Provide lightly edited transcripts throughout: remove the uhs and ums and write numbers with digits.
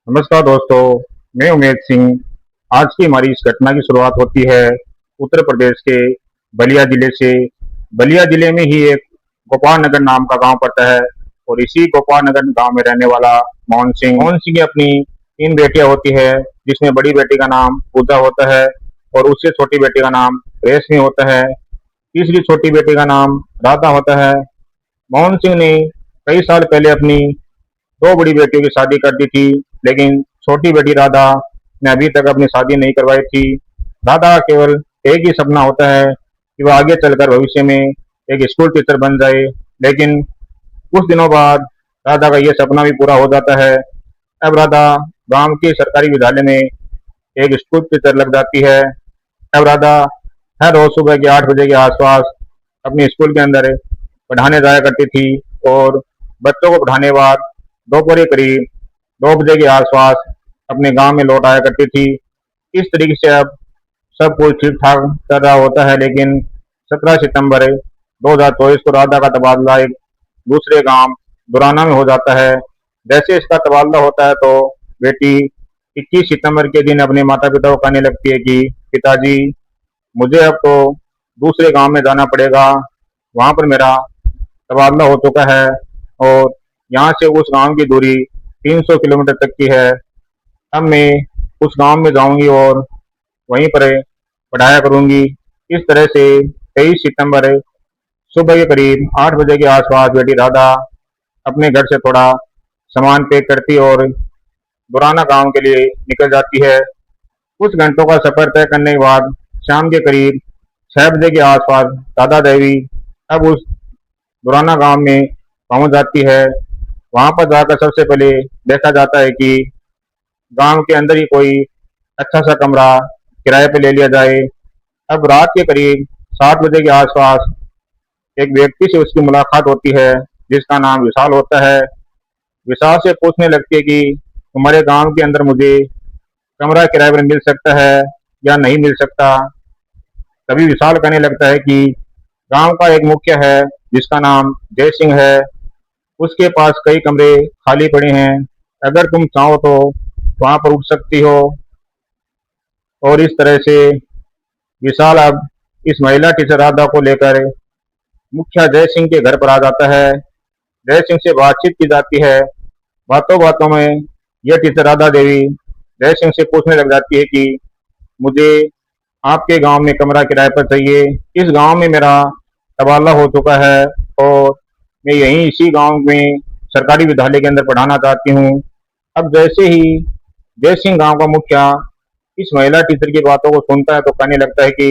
नमस्कार दोस्तों, मैं उमेश सिंह। आज की हमारी इस घटना की शुरुआत होती है उत्तर प्रदेश के बलिया जिले से। बलिया जिले में ही एक गोपाल नगर नाम का गांव पड़ता है और इसी गोपाल नगर गांव में रहने वाला मोहन सिंह की अपनी 3 बेटियां होती है, जिसमें बड़ी बेटी का नाम पूजा होता है और उससे छोटी बेटी का नाम रेशमी होता है। तीसरी छोटी बेटी का नाम राधा होता है। मोहन सिंह ने कई साल पहले अपनी 2 बड़ी बेटियों की शादी कर दी थी, लेकिन छोटी बेटी राधा ने अभी तक अपनी शादी नहीं करवाई थी। राधा का केवल एक ही सपना होता है कि वह आगे चलकर भविष्य में एक स्कूल टीचर बन जाए, लेकिन कुछ दिनों बाद राधा का यह सपना भी पूरा हो जाता है। अब राधा गांव के सरकारी विद्यालय में एक स्कूल टीचर लग जाती है। अब राधा हर रोज सुबह के 8 बजे के आसपास अपने स्कूल के अंदर पढ़ाने जाया करती थी और बच्चों को पढ़ाने बाद दोपहर के करीब 2 बजे के आसपास अपने गांव में लौट आया करती थी। इस तरीके से अब सब कुछ ठीक ठाक चल रहा होता है, लेकिन 17 सितंबर 2024 को राधा का तबादला एक दूसरे गांव दुराना में हो जाता है। जैसे इसका तबादला होता है तो बेटी 21 सितंबर के दिन अपने माता पिता को कहने लगती है कि पिताजी, मुझे अब तो दूसरे गांव में जाना पड़ेगा। वहां पर मेरा तबादला हो चुका है और यहाँ से उस गांव की दूरी 300 किलोमीटर तक की है। अब मैं उस गांव में जाऊंगी और वहीं पर पढ़ाया करूंगी। इस तरह से 23 सितंबर सुबह के करीब 8 बजे के आसपास बेटी राधा अपने घर से थोड़ा सामान पैक करती और बुराना गांव के लिए निकल जाती है। कुछ घंटों का सफर तय करने के बाद शाम के करीब 6 बजे के आसपास राधा देवी अब उस बुराना गांव में पहुंच जाती है। वहां पर जाकर सबसे पहले देखा जाता है कि गांव के अंदर ही कोई अच्छा सा कमरा किराए पे ले लिया जाए। अब रात के करीब 7 बजे के आसपास एक व्यक्ति से उसकी मुलाकात होती है, जिसका नाम विशाल होता है। विशाल से पूछने लगती है कि तुम्हारे गांव के अंदर मुझे कमरा किराए पर मिल सकता है या नहीं मिल सकता। तभी विशाल कहने लगता है कि गांव का एक मुखिया है जिसका नाम जय सिंह है, उसके पास कई कमरे खाली पड़े हैं। अगर तुम चाहो तो वहां पर उठ सकती हो। और इस तरह से विशाल अब इस महिला टीचर राधा को लेकर मुखिया जय सिंह के घर पर आ जाता है। जय सिंह से बातचीत की जाती है। बातों बातों में यह टीचर राधा देवी जय सिंह से पूछने लग जाती है कि मुझे आपके गांव में कमरा किराए पर चाहिए। इस गांव में मेरा तबादला हो चुका है और मैं यहीं इसी गांव में सरकारी विद्यालय के अंदर पढ़ाना चाहती हूँ। अब जैसे ही जय सिंह गांव का मुखिया इस महिला टीचर की बातों को सुनता है तो कहने लगता है कि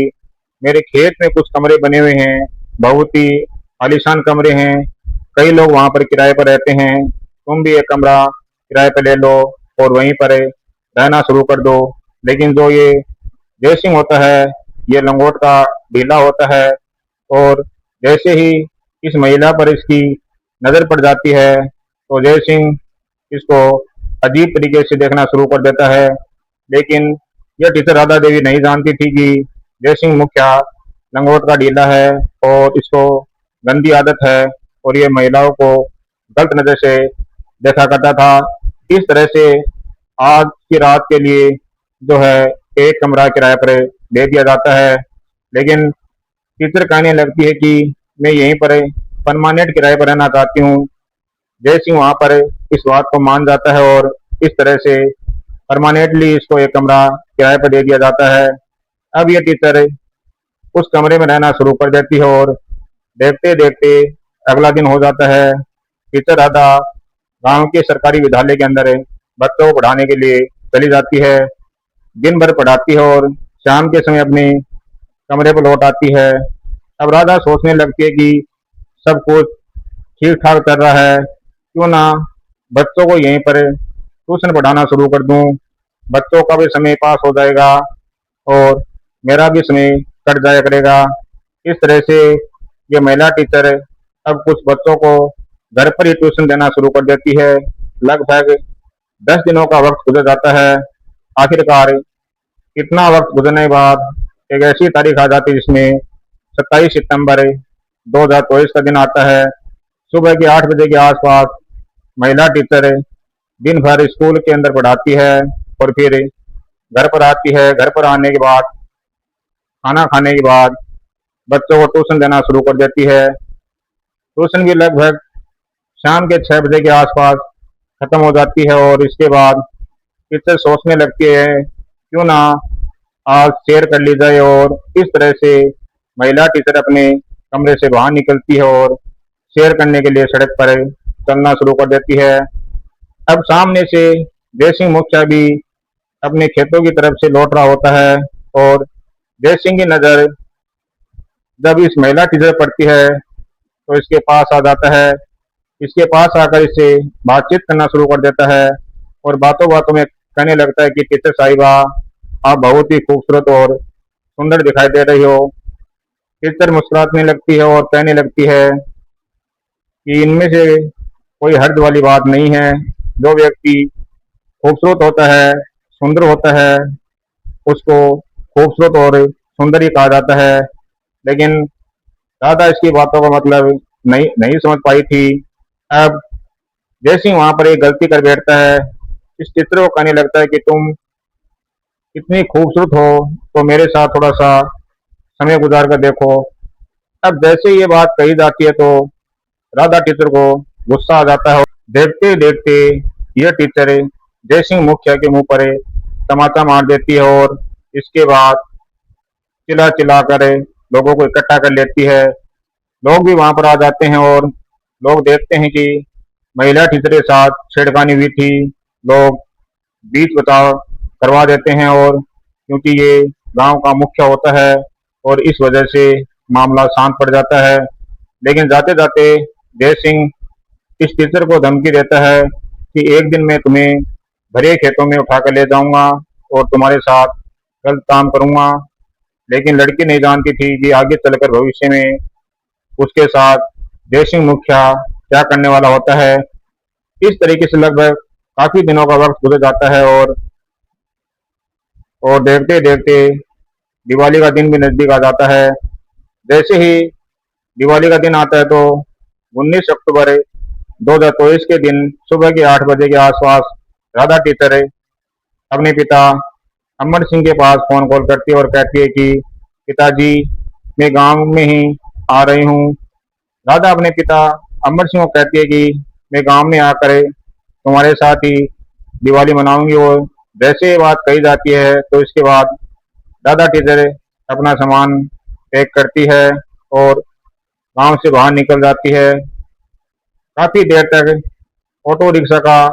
मेरे खेत में कुछ कमरे बने हुए हैं, बहुत ही आलीशान कमरे हैं, कई लोग वहां पर किराए पर रहते हैं। तुम भी एक कमरा किराए पर ले लो और वहीं पर रहना शुरू कर दो। लेकिन जो ये जय सिंह होता है, ये लंगोट का ढीला होता है और जैसे ही इस महिला पर इसकी नजर पड़ जाती है तो जय सिंह इसको अजीब तरीके से देखना शुरू कर देता है। लेकिन यह टीचर राधा देवी नहीं जानती थी कि जय सिंह मुखिया लंगोट का ढीला है और इसको गंदी आदत है और ये महिलाओं को गलत नजर से देखा करता था। इस तरह से आज की रात के लिए जो है एक कमरा किराए पर दे दिया जाता है। लेकिन टीचर कहने लगती है कि मैं यहीं पर परमानेंट किराए पर रहना चाहती हूँ। जय सिंह वहां पर इस बात को मान जाता है और इस तरह से परमानेंटली इसको एक कमरा किराए पर दे दिया जाता है। अब ये टीचर उस कमरे में रहना शुरू कर देती है और देखते देखते अगला दिन हो जाता है। टीचर राधा गांव के सरकारी विद्यालय के अंदर बच्चों को पढ़ाने के लिए चली जाती है। दिन भर पढ़ाती है और शाम के समय अपने कमरे पर लौट आती है। अब राधा सोचने लगती है कि सब कुछ ठीक ठाक चल रहा है, क्यों ना बच्चों को यहीं पर ट्यूशन पढ़ाना शुरू कर दूं। बच्चों का भी समय पास हो जाएगा और मेरा भी समय कट जाया करेगा। इस तरह से ये महिला टीचर अब कुछ बच्चों को घर पर ही ट्यूशन देना शुरू कर देती है। लगभग 10 दिनों का वक्त गुजर जाता है। आखिरकार इतना वक्त गुजरने के बाद एक ऐसी तारीख आ जाती है जिसमें 27 सितंबर 2024 का दिन आता है। सुबह के 8 बजे के आसपास महिला टीचर दिन भर स्कूल के अंदर पढ़ाती है और फिर घर पर आती है। घर पर आने के बाद, खाना खाने के बाद बच्चों को ट्यूशन देना शुरू कर देती है। ट्यूशन भी लगभग शाम के 6 बजे के आसपास खत्म हो जाती है और इसके बाद टीचर सोचने लगती है क्यों ना आज शेयर कर ली जाए, और इस तरह से महिला टीचर अपने कमरे से बाहर निकलती है और शेयर करने के लिए सड़क पर चलना शुरू कर देती है। अब सामने से जय सिंह मुखिया भी अपने खेतों की तरफ से लौट रहा होता है और जय सिंह की नजर जब इस महिला टीचर पर पड़ती है तो इसके पास आ जाता है। इसके पास आकर इससे बातचीत करना शुरू कर देता है और बातों बातों में कहने लगता है कि टीचर साहिबा, आप बहुत ही खूबसूरत और सुंदर दिखाई दे रही हो। टीचर मुस्कुराने लगती है और कहने लगती है कि इनमें से कोई हर्ज वाली बात नहीं है। जो व्यक्ति खूबसूरत होता है, सुंदर होता है, उसको खूबसूरत और सुंदर ही कहा जाता है। लेकिन राधा इसकी बातों का मतलब नहीं नहीं समझ पाई थी। अब जैसे ही वहां पर एक गलती कर बैठता है, इस चित्र को कहने लगता है कि तुम इतनी खूबसूरत हो तो मेरे साथ थोड़ा सा समय गुजार कर देखो। अब जैसे ये बात कही जाती है तो राधा टीचर को गुस्सा आ जाता है। देखते देखते यह टीचर जय सिंह मुखिया के मुंह पर तमाचा मार देती है और इसके बाद चिल्ला चिल्ला कर लोगों को इकट्ठा कर लेती है। लोग भी वहां पर आ जाते हैं और लोग देखते हैं कि महिला टीचर के साथ छेड़खानी हुई थी। लोग बीच बचाव करवा देते हैं और क्योंकि ये गांव का मुखिया होता है और इस वजह से मामला शांत पड़ जाता है। लेकिन जाते जाते जय सिंह इस टीचर को धमकी देता है कि एक दिन मैं तुम्हें भरे खेतों में उठा कर ले जाऊंगा और तुम्हारे साथ गलत काम करूंगा। लेकिन लड़की नहीं जानती थी कि आगे चलकर भविष्य में उसके साथ जय सिंह मुखिया क्या करने वाला होता है। इस तरीके से लगभग काफी दिनों का वक्त गुजर जाता है और देखते देखते दिवाली का दिन भी नजदीक आ जाता है। जैसे ही दिवाली का दिन आता है तो 19 अक्टूबर 2024 के दिन सुबह के 8 बजे के आसपास राधा टीचर अपने पिता अमर सिंह के पास फोन कॉल करती है और कहती है कि पिताजी, मैं गांव में ही आ रही हूँ। राधा अपने पिता अमर सिंह को कहती है कि मैं गांव में आकर तुम्हारे साथ ही दिवाली मनाऊंगी, और जैसे ये बात कही जाती है तो इसके बाद राधा टीचर अपना सामान पैक करती है और गांव से बाहर निकल जाती है। काफी देर तक ऑटो रिक्शा का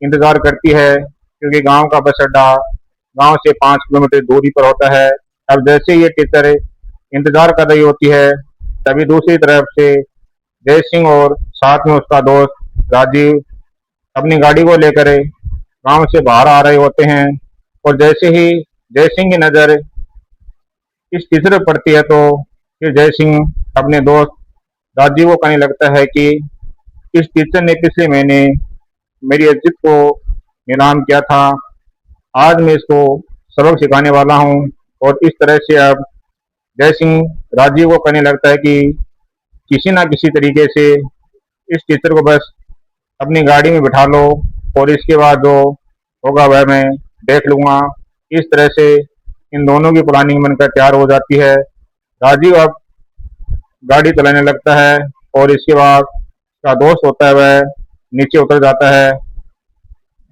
इंतजार करती है क्योंकि गांव का बस अड्डा गांव से 5 किलोमीटर दूरी पर होता है। अब जैसे ये टीचर इंतजार कर रही होती है तभी दूसरी तरफ से जय सिंह और साथ में उसका दोस्त राजीव अपनी गाड़ी को लेकर गांव से बाहर आ रहे होते हैं। और जैसे ही जय सिंह की नजर इस टीचर पर पड़ती है तो फिर जय सिंह अपने दोस्त राजीव को कहने लगता है कि इस टीचर ने पिछले महीने मेरी इज्जत को नीलाम किया था। आज मैं इसको सबक सिखाने वाला हूँ। और इस तरह से अब जय सिंह राजीव को कहने लगता है कि किसी ना किसी तरीके से इस टीचर को बस अपनी गाड़ी में बिठा लो और इसके बाद जो होगा वह मैं देख लूंगा। इस तरह से इन दोनों की प्लानिंग बनकर तैयार हो जाती है। राजीव अब गाड़ी चलाने लगता है और इसके बाद उसका दोस्त होता है वह नीचे उतर जाता है।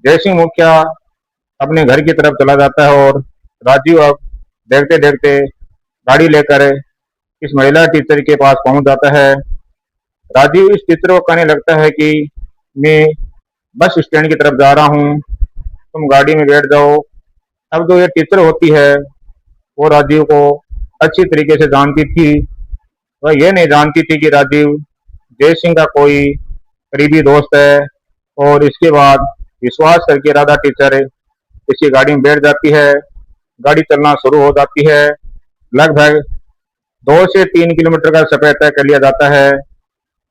जय सिंह मुखिया अपने घर की तरफ चला जाता है और राजीव अब देखते देखते गाड़ी लेकर इस महिला टीचर के पास पहुंच जाता है। राजीव इस टीचर को कहने लगता है कि मैं बस स्टैंड की तरफ जा रहा हूँ, तुम गाड़ी में बैठ जाओ। अब जो ये टीचर होती है वो राजीव को अच्छी तरीके से जानती थी। वह ये नहीं जानती थी कि राजीव जय सिंह का कोई करीबी दोस्त है। और इसके बाद विश्वास करके राधा टीचर इसकी गाड़ी में बैठ जाती है। गाड़ी चलना शुरू हो जाती है। लगभग 2 से 3 किलोमीटर का सफर तय कर लिया जाता है।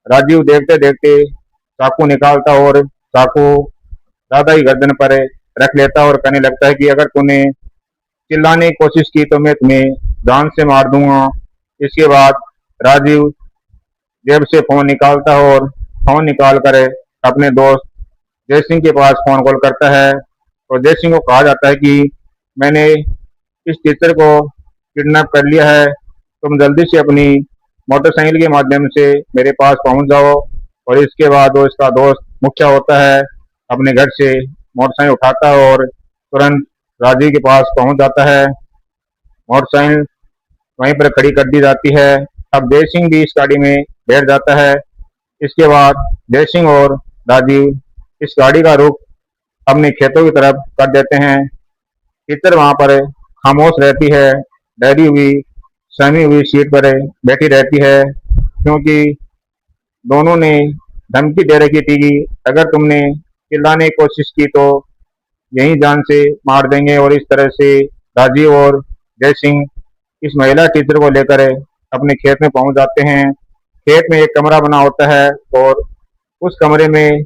राजीव देखते देखते चाकू निकालता और चाकू राधा की गर्दन पर रख लेता और कहने लगता है कि अगर तूने चिल्लाने की कोशिश की तो मैं तुम्हें जान से मार दूंगा। इसके बाद राजीव जेब से फोन निकालता है और फोन निकाल कर अपने दोस्त जय सिंह के पास फोन कॉल करता है। तो जय सिंह को कहा जाता है कि मैंने इस टीचर को किडनैप कर लिया है, तुम जल्दी से अपनी मोटरसाइकिल के माध्यम से मेरे पास पहुंच जाओ। और इसके बाद वो इसका दोस्त मुखिया होता है, अपने घर से मोटरसाइकिल उठाता है और तुरंत राजीव के पास पहुंच जाता है। मोटरसाइकिल वहीं पर खड़ी कर दी जाती है। अब जय सिंह भी इस गाड़ी में बैठ जाता है। इसके बाद जय सिंह और राजीव इस गाड़ी का रुख अपने खेतों की तरफ कर देते हैं। टीचर वहां पर खामोश रहती है, डरी हुई, सहमी हुई सीट पर बैठी रहती है, क्योंकि दोनों ने धमकी दे रखी थी कि अगर तुमने चिल्लाने की कोशिश की तो यहीं जान से मार देंगे। और इस तरह से राजीव और जय सिंह इस महिला टीचर को लेकर अपने खेत में पहुंच जाते हैं। खेत में एक कमरा बना होता है और उस कमरे में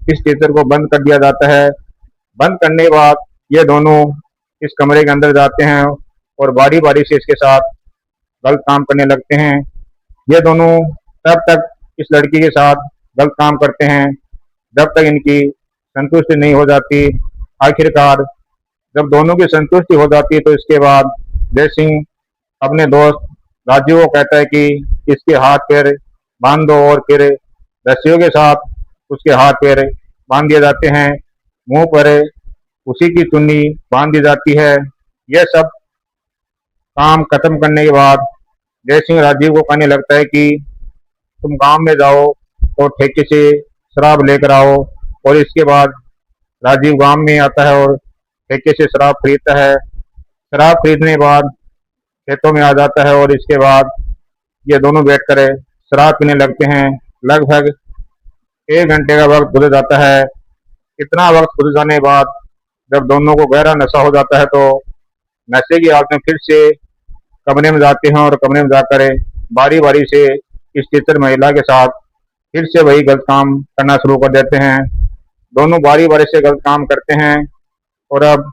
इस टीचर को बंद कर दिया जाता है। बंद करने के बाद ये दोनों इस कमरे के अंदर जाते हैं और बारी बारी से इसके साथ गलत काम करने लगते हैं। ये दोनों तब तक इस लड़की के साथ गलत काम करते हैं जब तक इनकी संतुष्टि नहीं हो जाती। आखिरकार जब दोनों की संतुष्टि हो जाती है तो इसके बाद जय सिंह अपने दोस्त राजीव को कहता है कि इसके हाथ पैर बांध दो। और फिर रस्सियों के साथ उसके हाथ पैर बांध दिए जाते हैं, मुंह पर उसी की चुन्नी बांध दी जाती है। यह सब काम खत्म करने के बाद जय सिंह राजीव को कहने लगता है कि तुम गांव में जाओ और ठेके से शराब लेकर आओ। और इसके बाद राजीव गांव में आता है और ठेके से शराब खरीदता है। शराब खरीदने के बाद खेतों में आ जाता है और इसके बाद ये दोनों बैठकर शराब पीने लगते हैं। लगभग 1 घंटे का वक्त गुजर जाता है। इतना वक्त गुजर जाने के बाद जब दोनों को गहरा नशा हो जाता है तो नशे की हालत में फिर से कमरे में जाते हैं और कमरे में जाकर बारी बारी से इस टीचर महिला के साथ फिर से वही गलत काम करना शुरू कर देते हैं। दोनों बारी बारी से गलत काम करते हैं और अब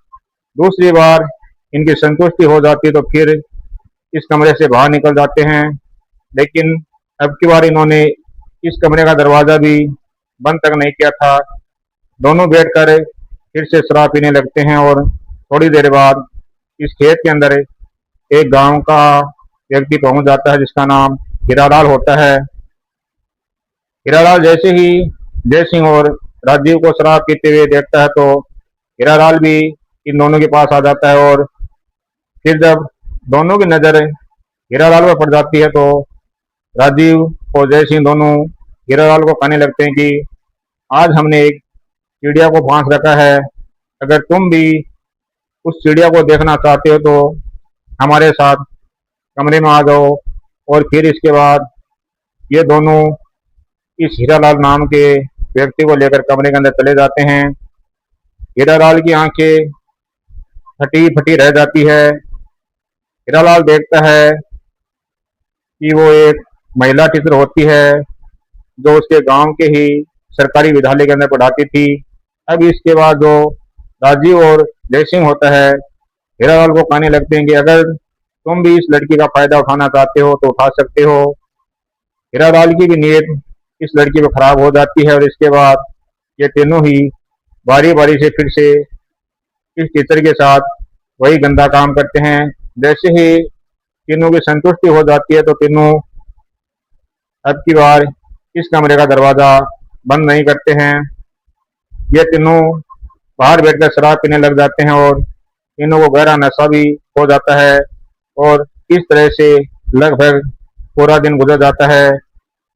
दूसरी बार इनकी संतुष्टि हो जाती है तो फिर इस कमरे से बाहर निकल जाते हैं। लेकिन अब की बार इन्होंने इस कमरे का दरवाजा भी बंद तक नहीं किया था। दोनों बैठकर फिर से शराब पीने लगते हैं और थोड़ी देर बाद इस खेत के अंदर एक गांव का व्यक्ति पहुंच जाता है जिसका नाम हीरालाल होता है। हीरालाल जैसे ही जय सिंह और राजीव को शराब पीते हुए देखता है तो हीरालाल भी इन दोनों के पास आ जाता है। और फिर जब दोनों की नजर हीरालाल पर पड़ जाती है तो राजीव और जय सिंह दोनों हीरालाल को कहने लगते हैं कि आज हमने एक चिड़िया को फांस रखा है, अगर तुम भी उस चिड़िया को देखना चाहते हो तो हमारे साथ कमरे में आ जाओ। और फिर इसके बाद ये दोनों इस हीरालाल नाम के व्यक्ति को लेकर कमरे के अंदर चले जाते हैं। हीरालाल की आंखें फटी फटी रह जाती है। हीरालाल देखता है कि वो एक महिला टीचर होती है जो उसके गांव के ही सरकारी विद्यालय के अंदर पढ़ाती थी। अब इसके बाद जो राजीव और जय सिंह होता है हीरालाल को कहने लगते हैं कि अगर तुम भी इस लड़की का फायदा उठाना चाहते हो तो उठा सकते हो। हीरालाल की भी नीयत इस लड़की पर खराब हो जाती है और इसके बाद ये तीनों ही बारी बारी से फिर से इस टीचर के साथ वही गंदा काम करते हैं। जैसे ही तीनों की संतुष्टि हो जाती है तो तीनों अब की बार इस कमरे का दरवाजा बंद नहीं करते हैं। ये तीनों बाहर बैठकर शराब पीने लग जाते हैं और तीनों को गहरा नशा भी हो जाता है। और इस तरह से लगभग पूरा दिन गुजर जाता है।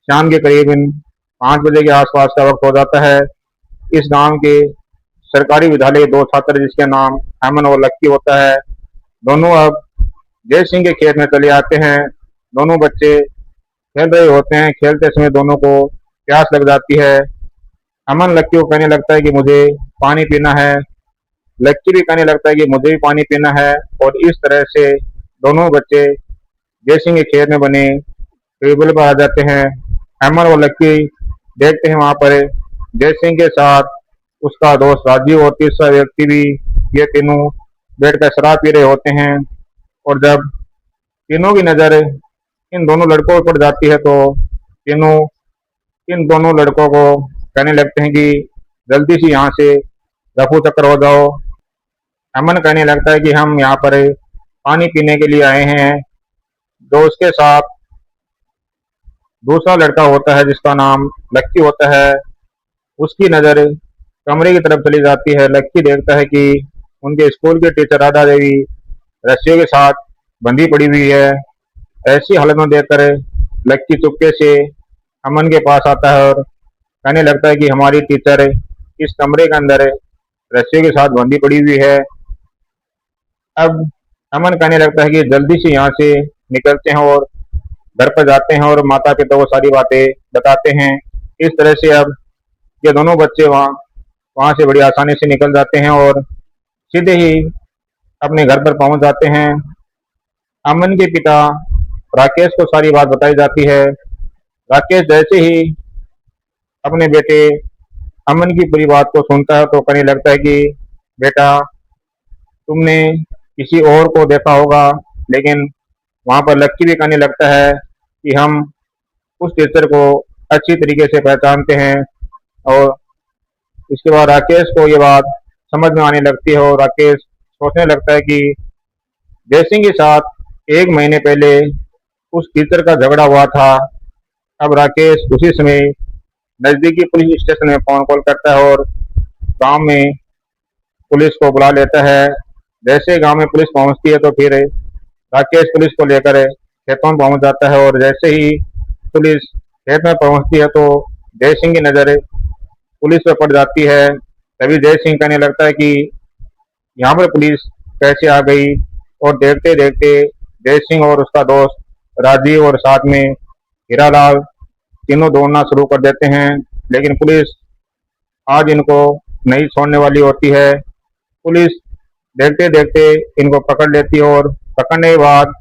शाम के करीबन 5 बजे के आसपास का वक्त हो जाता है। इस गांव के सरकारी विद्यालय के दो छात्र जिसके नाम हेमन और लक्की होता है, दोनों अब जय सिंह के खेत में चले आते हैं। दोनों बच्चे खेल रहे होते हैं। खेलते समय दोनों को प्यास लग जाती है। अमन लक्की को कहने लगता है कि मुझे पानी पीना है। लक्की भी कहने लगता है कि मुझे भी पानी पीना है। और इस तरह से दोनों बच्चे जय सिंह के खेत में बने ट्यूबवेल पर आ जाते हैं। अमन और लक्की देखते हैं वहां पर जय सिंह के साथ उसका दोस्त राजीव और तीसरा व्यक्ति भी, ये तीनों बैठकर शराब पी रहे होते हैं। और जब तीनों की नजर इन दोनों लड़कों पर पड़ जाती है तो तीनों इन दोनों लड़कों को कहने लगते हैं कि जल्दी से यहाँ से रफू चक्कर हो जाओ। अमन कहने लगता है कि हम यहाँ पर पानी पीने के लिए आए हैं। जो उसके साथ दूसरा लड़का होता है जिसका नाम लक्की होता है, उसकी नज़र कमरे की तरफ चली जाती है। लक्की देखता है कि उनके स्कूल की टीचर राधा देवी रस्सियों के साथ बंधी पड़ी हुई है। ऐसी हालत में देखकर लक्की चुपके से अमन के पास आता है और कहने लगता है कि हमारी टीचर इस कमरे के अंदर रस्सियों के साथ बंधी पड़ी हुई है। अब अमन कहने लगता है कि जल्दी से यहाँ से निकलते हैं और घर पर जाते हैं और माता पिता को सारी बातें बताते हैं। इस तरह से अब ये दोनों बच्चे वहाँ से बड़ी आसानी से निकल जाते हैं और सीधे ही अपने घर पर पहुंच जाते हैं। अमन के पिता राकेश को सारी बात बताई जाती है। राकेश जैसे ही अपने बेटे अमन की पूरी बात को सुनता है तो कहने लगता है कि बेटा, तुमने किसी और को देखा होगा, लेकिन वहां पर लक्की भी कहने लगता है कि हम उस टीचर को अच्छी तरीके से पहचानते हैं। और इसके बाद राकेश को ये बात समझ में आने लगती है और राकेश सोचने लगता है कि जयसिंह के साथ एक महीने पहले उस टीचर का झगड़ा हुआ था। अब राकेश उसी समय नजदीकी पुलिस स्टेशन में फोन कॉल करता है और गांव में पुलिस को बुला लेता है। जैसे गांव में पुलिस पहुंचती है तो फिर राकेश पुलिस को लेकर खेतों में पहुंच जाता है और जैसे ही पुलिस खेत में पहुंचती है तो जय सिंह की नजर पुलिस पर पड़ जाती है। तभी जय सिंह कहने लगता है कि यहाँ पर पुलिस कैसे आ गई, और देखते देखते जय सिंह और उसका दोस्त राजीव और साथ में हीरालाल तीनों दौड़ना शुरू कर देते हैं। लेकिन पुलिस आज इनको नहीं छोड़ने वाली होती है। पुलिस देखते देखते इनको पकड़ लेती है और पकड़ने के बाद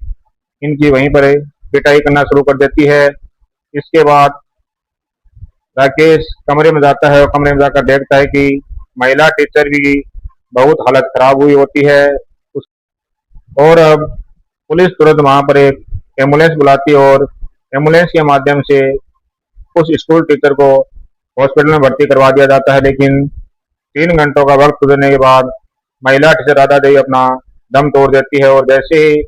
इनकी वहीं पर पिटाई करना शुरू कर देती है। इसके बाद राकेश कमरे में जाता है और कमरे में जाकर देखता है कि महिला टीचर की बहुत हालत खराब हुई होती है। और अब पुलिस तुरंत वहां पर एक एम्बुलेंस बुलाती है और एम्बुलेंस के माध्यम से उस स्कूल टीचर को हॉस्पिटल में भर्ती करवा दिया जाता है। लेकिन 3 घंटों का वक्त गुजरने के बाद महिला टीचर राधा देवी अपना दम तोड़ देती है और जैसे ही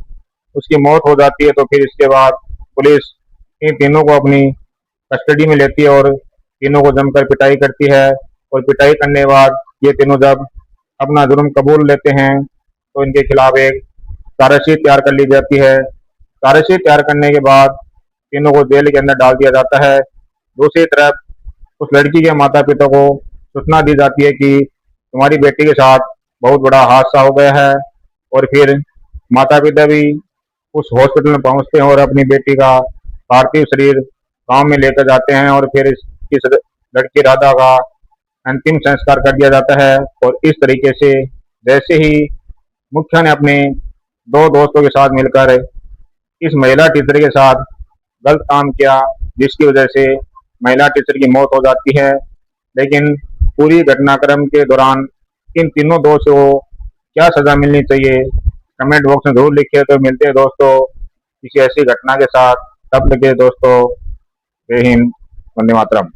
उसकी मौत हो जाती है तो फिर इसके बाद पुलिस इन तीनों को अपनी कस्टडी में लेती है और तीनों को जमकर पिटाई करती है। और पिटाई करने के बाद ये तीनों जब अपना जुर्म कबूल लेते हैं तो इनके खिलाफ एक चार्जशीट तैयार कर ली जाती है। चार्जशीट तैयार करने के बाद तीनों को जेल के अंदर डाल दिया जाता है। दूसरी तरफ उस लड़की के माता पिता को सूचना दी जाती है कि तुम्हारी बेटी के साथ बहुत बड़ा हादसा हो गया है। और फिर माता पिता भी उस हॉस्पिटल में पहुंचते हैं और अपनी बेटी का पार्थिव शरीर गांव में लेकर जाते हैं और फिर इस लड़की राधा का अंतिम संस्कार कर दिया जाता है। और इस तरीके से जैसे ही मुखिया ने अपने 2 दोस्तों के साथ मिलकर इस महिला टीचर के साथ गलत काम किया, जिसकी वजह से महिला टीचर की मौत हो जाती है। लेकिन पूरी घटनाक्रम के दौरान इन तीनों दोस्तों को क्या सजा मिलनी चाहिए, कमेंट बॉक्स में जरूर लिखिए। तो मिलते हैं दोस्तों किसी ऐसी घटना के साथ, तब तक के दोस्तों जय हिंद, वंदे मातरम।